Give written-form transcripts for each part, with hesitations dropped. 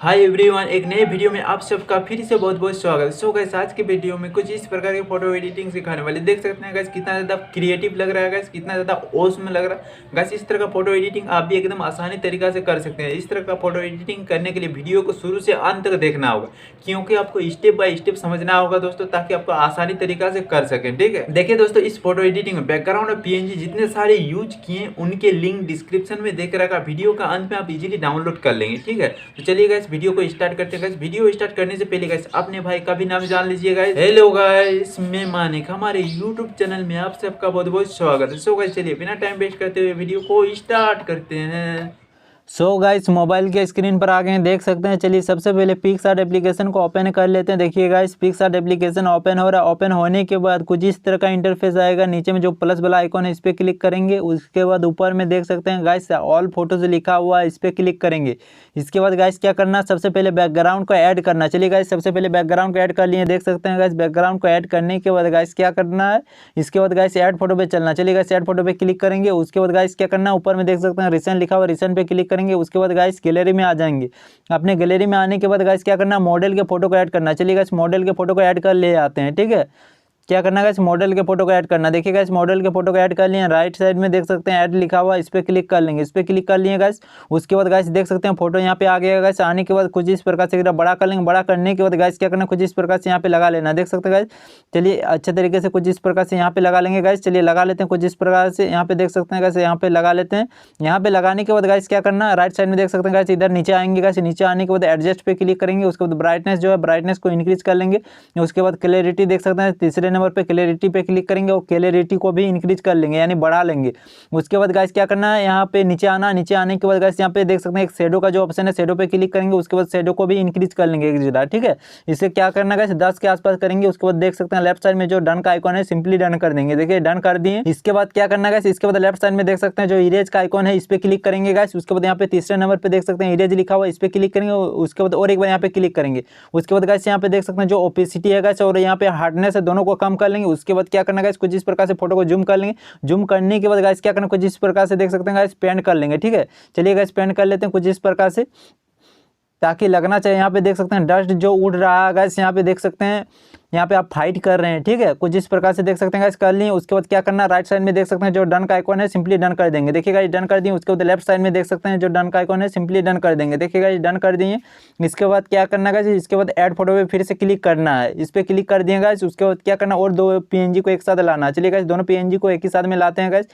Hi everyone, एक नए video में आप सबका फिर से बहुत बहुत स्वागत है। सो गाइस, आज के वीडियो में कुछ इस प्रकार के फोटो एडिटिंग सिखाने वाले। देख सकते हैं गाइस कितना ज़्यादा क्रिएटिव लग रहा है, गाइस कितना ज़्यादा ऑसम लग रहा है। गाइस इस तरह का फोटो एडिटिंग आप भी एकदम आसानी तरीका से कर सकते हैं। इस तरह का फोटो एडिटिंग करने के लिए वीडियो को शुरू से अंत तक देखना होगा, क्योंकि आपको स्टेप बाय स्टेप समझना होगा दोस्तों, ताकि आपको आसानी तरीका से कर सकें। ठीक है, देखिए दोस्तों, इस फोटो एडिटिंग में बैकग्राउंड और PNG जितने सारे यूज किए उनके लिंक डिस्क्रिप्शन में देख रखा, वीडियो का अंत में आप इजीली डाउनलोड कर लेंगे। ठीक है, तो चलिए गाइस वीडियो को स्टार्ट करते हैं। गाइस वीडियो स्टार्ट करने से पहले गाइस अपने भाई का भी नाम जान लीजिए। गाइस हेलो गाइस, मैं मानिक, हमारे YouTube चैनल में आप सबका बहुत बहुत स्वागत है। सो गाइस चलिए बिना टाइम वेस्ट करते हुए वीडियो को स्टार्ट करते हैं। सो गाइस मोबाइल के स्क्रीन पर आ गए हैं, देख सकते हैं। चलिए सबसे पहले पिक्सार्ट एप्लीकेशन को ओपन कर लेते हैं। देखिए गाइस पिक्सार्ट एप्लीकेशन ओपन हो रहा है। ओपन होने के बाद कुछ इस तरह का इंटरफेस आएगा। नीचे में जो प्लस वाला आइकॉन है इस पर क्लिक करेंगे। उसके बाद ऊपर में देख सकते हैं गाइस ऑल फोटोज लिखा हुआ है, इस पर क्लिक करेंगे। इसके बाद गाइस क्या करना, सबसे पहले बैकग्राउंड को ऐड करना। चलिए गाइस सबसे पहले बैकग्राउंड को ऐड कर लिए, देख सकते हैं गाइस। बैकग्राउंड को ऐड करने के बाद गाइस क्या करना है, इसके बाद गाइस ऐड फोटो पे चलना। चलिए गाइस ऐड फोटो पे क्लिक करेंगे। उसके बाद गाइस क्या करना, ऊपर में देख सकते हैं रिसेंट लिखा हुआ, रिसेंट पे क्लिक करेंगे। उसके बाद गाइस गैलरी में आ जाएंगे। अपने गैलरी में आने के बाद गाइस क्या करना, मॉडल के फोटो को ऐड करना। चलिए गाइस मॉडल के फोटो को ऐड कर ले आते हैं। ठीक है, क्या करना गाइस, मॉडल के फोटो को ऐड करना। देखिए गाइस मॉडल के फोटो को ऐड कर लिए। राइट साइड में देख सकते हैं ऐड लिखा हुआ, इस पर क्लिक कर लेंगे। इस पर क्लिक कर लिए गाइस। उसके बाद गाइस देख सकते हैं फोटो यहाँ पे आ गया गाइस। आने के बाद कुछ इस प्रकार से बड़ा कर लेंगे। बड़ा करने के बाद गाइस क्या करना, कुछ इस प्रकार से यहाँ पे लगा लेना। देख सकते हैं गाइस। चलिए अच्छे तरीके से कुछ इस प्रकार से यहाँ पे लगा लेंगे गाइस। चलिए लगा लेते हैं कुछ इस प्रकार से। यहाँ पे देख सकते हैं गाइस, यहाँ पे लगा लेते हैं। यहाँ पे लगाने के बाद गाइस क्या करना, राइट साइड में देख सकते हैं गाइस, इधर नीचे आएंगे गाइस। नीचे आने के बाद एडजस्ट पे क्लिक करेंगे। उसके बाद ब्राइटनेस जो है, ब्राइटनेस को इंक्रीज कर लेंगे। उसके बाद क्लैरिटी देख सकते हैं, तीसरे नंबर पे क्लैरिटी पे क्लिक करेंगे और क्लैरिटी को भी इंक्रीज कर लेंगे, यानी बढ़ा लेंगे। उसके बाद गाइस क्या करना है, यहाँ पे नीचे आना। नीचे आने के बाद गाइस यहाँ पे देख सकते हैं एक शेडो का जो ऑप्शन है, शेडो पे क्लिक करेंगे। उसके बाद शेडो को भी इंक्रीज कर लेंगे एक जरा। ठीक है, इसे क्या करना गाइस 10 के आसपास करेंगे। उसके बाद देख सकते हैं लेफ्ट साइड में जो डन का आइकॉन है, सिंपली डन कर देंगे। देखिए डन कर दिए। इसके बाद क्या करना गाइस, इसके बाद लेफ्ट साइड में देख सकते हैं जो इरेज का आइकॉन है, इस पे क्लिक करेंगे गाइस। उसके बाद यहाँ पे तीसरे नंबर पे देख सकते हैं इरेज लिखा हुआ, इस पे क्लिक करेंगे। उसके बाद और एक बार यहाँ पे क्लिक करेंगे। उसके बाद गाइस यहाँ पे देख सकते हैं जो ओपेसिटी है गाइस और यहाँ पे हार्डनेस है, दोनों को कम कर लेंगे। उसके बाद क्या करना गाइस, कुछ इस प्रकार से फोटो को जूम कर लेंगे। जूम करने के बाद गाइस क्या करना, कुछ इस प्रकार से देख सकते हैं गाइस पेंट कर लेंगे। ठीक है, चलिए गाइस पेंट कर लेते हैं कुछ इस प्रकार से, ताकि लगना चाहिए। यहाँ पे देख सकते हैं डस्ट जो उड़ रहा है गाइस, यहाँ पे देख सकते हैं, यहाँ पे आप फाइट कर रहे हैं। ठीक है, कुछ इस प्रकार से देख सकते हैं गाइस कर लिए। उसके बाद क्या करना, राइट साइड में देख सकते हैं जो डन का आइकॉन है, सिंपली डन कर देंगे। देखिए गाइस डन कर दिए। उसके बाद लेफ्ट साइड में देख सकते हैं जो डन का आइकॉन है, सिंपली डन कर देंगे। देखिए गाइस डन कर दिए। इसके बाद क्या करना गाइस, इसके बाद ऐड फोटो पे फिर से क्लिक करना है, इस पर क्लिक कर दिए गाइस। उसके बाद क्या करना, और 2 PNG को एक साथ लाना। चलिए गाइस दोनों PNG को एक ही साथ में लाते हैं गाइस।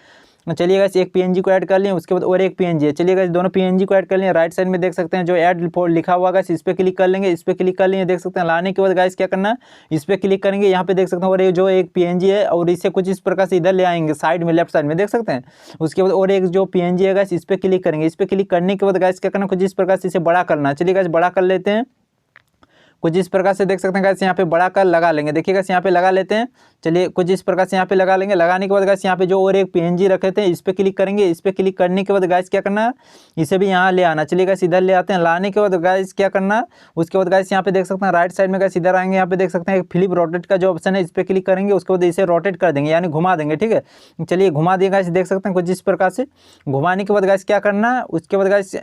चलिए गाइस एक PNG को ऐड कर लें। उसके बाद और एक PNG है। चलिए गाइस दोनों PNG को ऐड कर लें। राइट साइड में देख सकते हैं जो ऐड लिखा हुआ गाइस, इस पे क्लिक कर लेंगे। इस पे क्लिक कर लेंगे, देख सकते हैं। लाने के बाद गाइस क्या करना, इस पे क्लिक करेंगे। यहाँ पे देख सकते हैं और ये जो एक PNG है, और इसे कुछ इस प्रकार से इधर ले आएंगे साइड में, लेफ्ट साइड में देख सकते हैं। उसके बाद और एक जो PNG है गाइस, इस पे क्लिक करेंगे। इस पे क्लिक करने के बाद गाइस क्या करना, कुछ इस प्रकार से इसे बड़ा करना। चलिए गाइस बड़ा कर लेते हैं। कुछ इस प्रकार से देख सकते हैं गाइस, यहाँ पे बड़ा कर लगा लेंगे। देखिए गाइस यहाँ पे लगा लेते हैं। चलिए कुछ इस प्रकार से यहाँ पे लगा लेंगे। लगाने के बाद गाइस यहाँ पे जो और एक PNG रखे थे, इस पे क्लिक करेंगे। इस पे क्लिक करने के बाद गाइस क्या करना, इसे भी यहाँ ले आना। चलिए गाइस इधर ले आते हैं। लाने के बाद गाइस क्या करना, उसके बाद गाइस यहाँ पे देख सकते हैं राइट साइड में गाइस इधर आएंगे। यहाँ पे देख सकते हैं फ्लिप रोटेट का जो ऑप्शन है, इस पे क्लिक करेंगे। उसके बाद इसे रोटेट कर देंगे, यानी घुमा देंगे। ठीक है, चलिए घुमा दिए गाइस, देख सकते हैं कुछ इस प्रकार से। घुमाने के बाद गाइस क्या करना, उसके बाद गाइस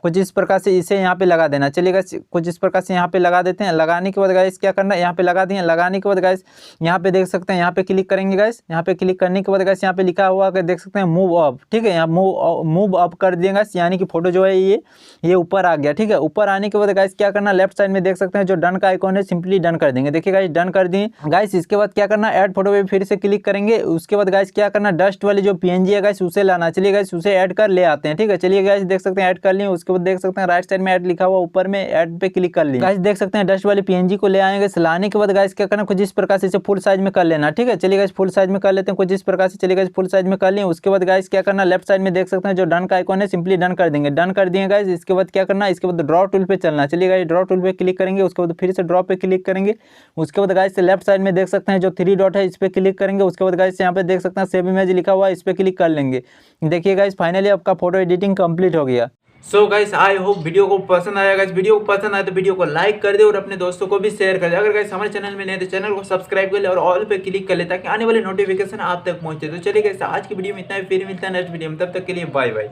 कुछ इस प्रकार से इसे यहाँ पे लगा देना। चलिए गाइस कुछ इस प्रकार से यहाँ पे लगा देते हैं। लगाने के बाद गाइस क्या करना, यहाँ पे लगा दिए। लगाने के बाद गाइस यहाँ पे देख सकते हैं, यहाँ पे क्लिक करेंगे गाइस। यहाँ पे क्लिक करने के बाद गाइस यहाँ पे लिखा हुआ है, देख सकते हैं मूव अप। ठीक है, यहाँ मूव अप कर दिए गाइस, यानी कि फोटो जो है ये ऊपर आ गया। ठीक है, ऊपर आने के बाद गाइस क्या करना, लेफ्ट साइड में देख सकते हैं जो डन का आइकॉन है, सिंपली डन कर देंगे। देखिए गाइस डन कर दिए गाइस। इसके बाद क्या करना, ऐड फोटो पे फिर से क्लिक करेंगे। उसके बाद गाइस क्या करना, डस्ट वाली जो PNG है गाइस उसे लाना। चलिए गाइस उसे ऐड कर ले आते हैं। ठीक है, चलिए गाइस देख सकते हैं ऐड कर लिए। उसके बाद देख सकते हैं राइट साइड में ऐड लिखा हुआ, ऊपर में ऐड पे क्लिक कर लिए गाइस। देख सकते हैं डस्ट वाली PNG को ले आएंगे। लाने के बाद गाइस क्या करना, कुछ इस प्रकार से इसे फुल साइज में कर लेना। ठीक है, चलिए गाइस फुल साइज में कर लेते हैं कुछ इस प्रकार से। चलिए गाइस फुल साइज में कर लिए। उसके बाद गाइस क्या करना, लेफ्ट साइड में देख सकते हैं जो डन का आइकॉन है, सिंपली डन कर देंगे। डन कर दिए गाइस। इसके बाद क्या करना, इसके बाद ड्रॉ टूल पे चलना। चलिए गाइस ड्रॉ टूल पे क्लिक करेंगे। उसके बाद फिर से ड्रॉ पे क्लिक करेंगे। उसके बाद गाइस लेफ्ट साइड में देख सकते हैं जो 3 डॉट है, इस पे क्लिक करेंगे। उसके बाद गाइस यहाँ पे देख सकते हैं सेव इमेज लिखा हुआ है, इस पे क्लिक कर लेंगे। देखिए गाइस फाइनली आपका फोटो एडिटिंग कंप्लीट हो गया। So guys I hope video को पसंद आया। गाइस वीडियो को पसंद आया तो वीडियो को लाइक कर दे और अपने दोस्तों को भी शेयर कर दे। अगर गाइस हमारे चैनल में नए तो चैनल को सब्सक्राइब कर ले और ऑल पे क्लिक कर ले, ताकि आने वाले नोटिफिकेशन आप तक पहुंचे। तो चलिए गाइस आज की वीडियो में इतना ही, फिर मिलता है नेक्स्ट वीडियो में, तब तक के लिए बाय बाय।